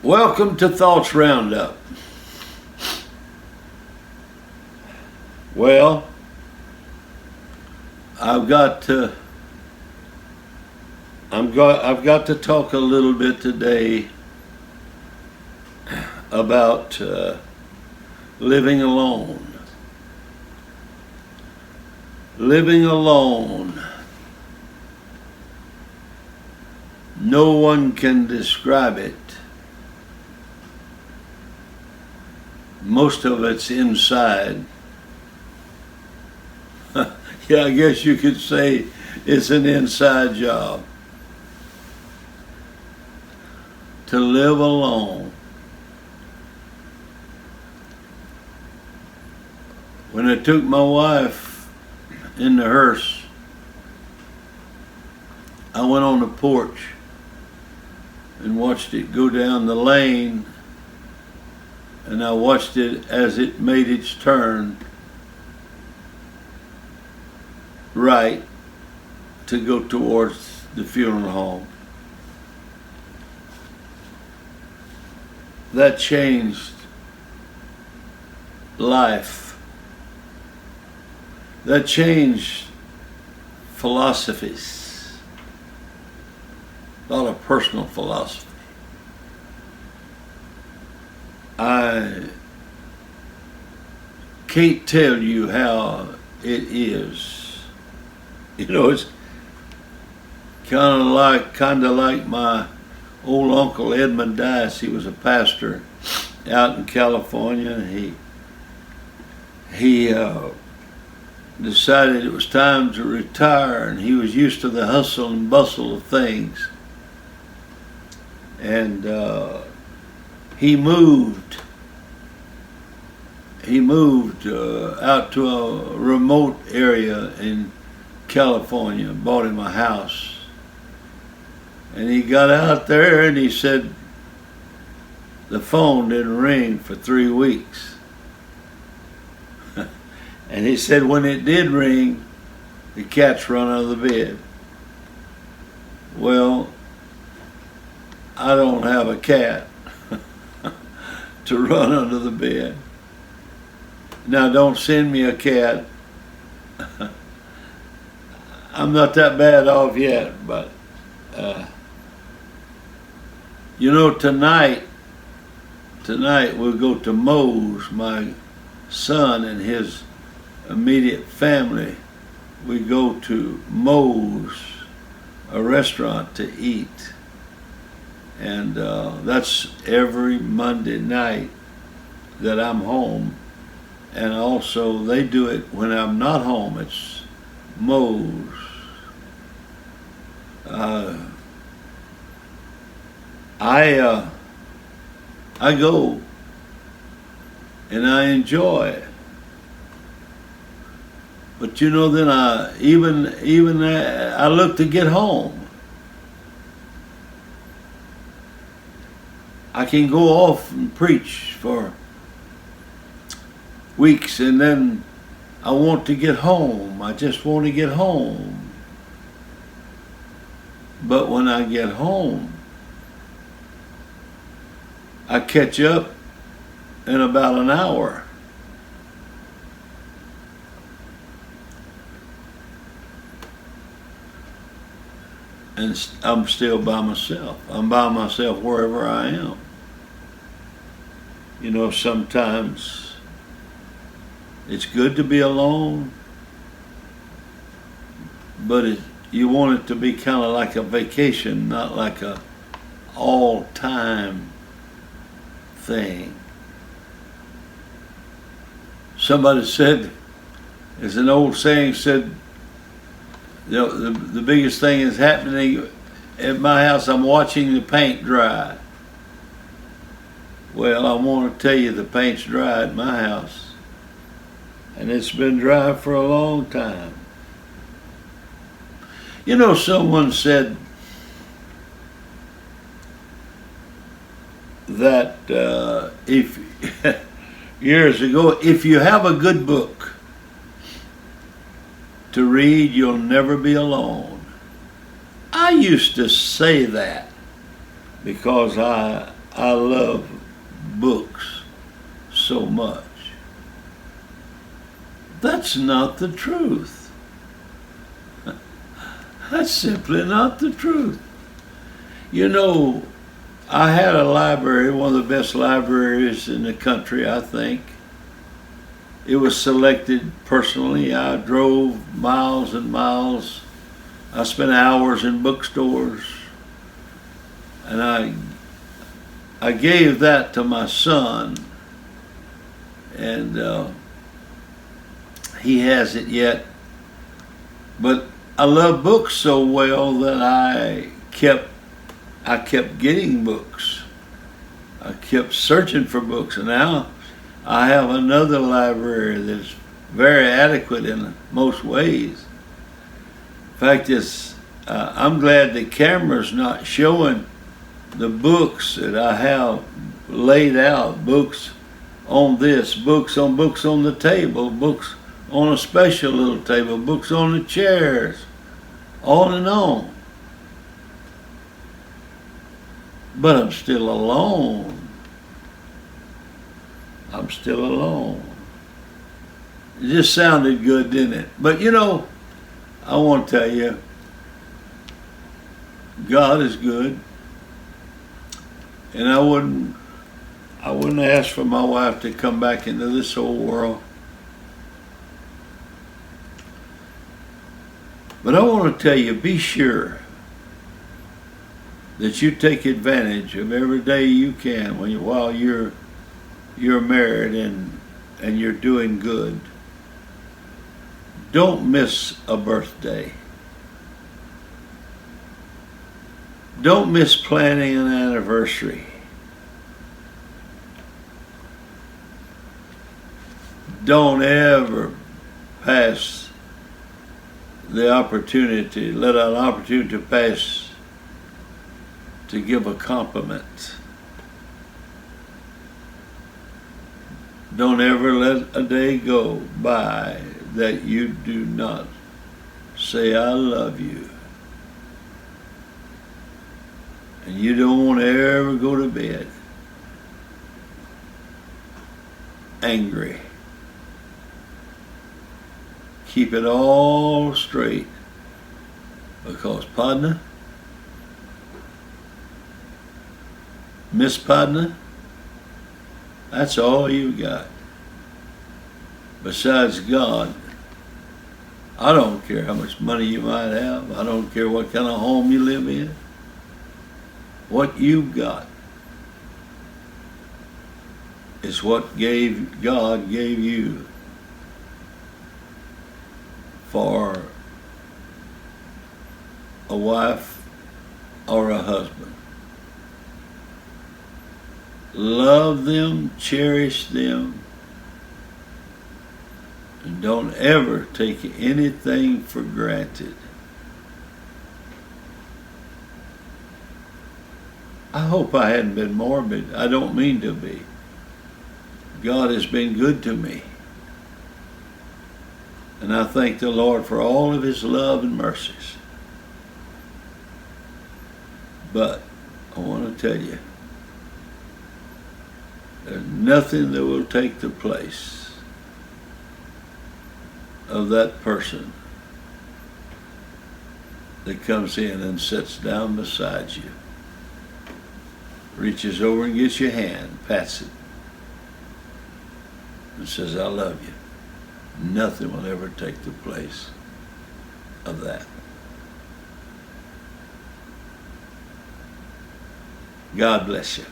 Welcome to Thoughts Roundup. Well, I've got to talk a little bit today about living alone. Living alone. No one can describe it. Most of it's inside. Yeah, I guess you could say it's an inside job. To live alone. When I took my wife in the hearse, I went on the porch and watched it go down the lane, and I watched it as it made its turn right to go towards the funeral home. That changed life. That changed philosophies. A lot of personal philosophy. I can't tell you how it is. You know, it's kind of like my old uncle Edmund Dice. He was a pastor out in California. He decided it was time to retire, and he was used to the hustle and bustle of things. And he moved out to a remote area in California, bought him a house. And he got out there and he said the phone didn't ring for 3 weeks. And he said when it did ring, the cats run out of the bed. Well, I don't have a cat to run under the bed. Now, don't send me a cat. I'm not that bad off yet, but you know, tonight we'll go to Moe's, my son and his immediate family. We go to Moe's, a restaurant, to eat. And that's every Monday night that I'm home. And also they do it when I'm not home. It's Moe's. I go and I enjoy it. But you know, then I look to get home. I can go off and preach for weeks, and then I want to get home. I just want to get home. But when I get home, I catch up in about an hour. And I'm still by myself. I'm by myself wherever I am. You know, sometimes it's good to be alone, but you want it to be kind of like a vacation, not like a all-time thing. Somebody said, as an old saying said, you know, the biggest thing is happening at my house, I'm watching the paint dry. Well, I want to tell you the paint's dry at my house. And it's been dry for a long time. You know, someone said that if years ago, if you have a good book to read, you'll never be alone. I used to say that because I love books so much. That's not the truth. That's simply not the truth. You know, I had a library, one of the best libraries in the country, I think. It was selected personally. I drove miles and miles. I spent hours in bookstores. And I gave that to my son. And he has it yet. But I love books so well that I kept getting books. I kept searching for books, and now I have another library that's very adequate in most ways. In fact, I'm glad the camera's not showing the books that I have laid out. Books on this, books on the table, books on a special little table, books on the chairs, on and on. But I'm still alone. I'm still alone. It just sounded good, didn't it? But you know, I want to tell you, God is good. And I wouldn't ask for my wife to come back into this whole world. But I want to tell you, be sure that you take advantage of every day you can while you're married and you're doing good. Don't miss a birthday. Don't miss planning an anniversary. Don't ever pass the opportunity, let an opportunity pass to give a compliment. Don't ever let a day go by that you do not say, I love you. And you don't want to ever go to bed angry. Keep it all straight. Because, partner, Miss Partner, that's all you got. Besides God, I don't care how much money you might have. I don't care what kind of home you live in. What you've got is what God gave you for a wife or a husband. Love them, cherish them, and don't ever take anything for granted. I hope I hadn't been morbid. I don't mean to be. God has been good to me. And I thank the Lord for all of His love and mercies. But I want to tell you, there's nothing that will take the place of that person that comes in and sits down beside you, reaches over and gets your hand, pats it, and says, I love you. Nothing will ever take the place of that. God bless you.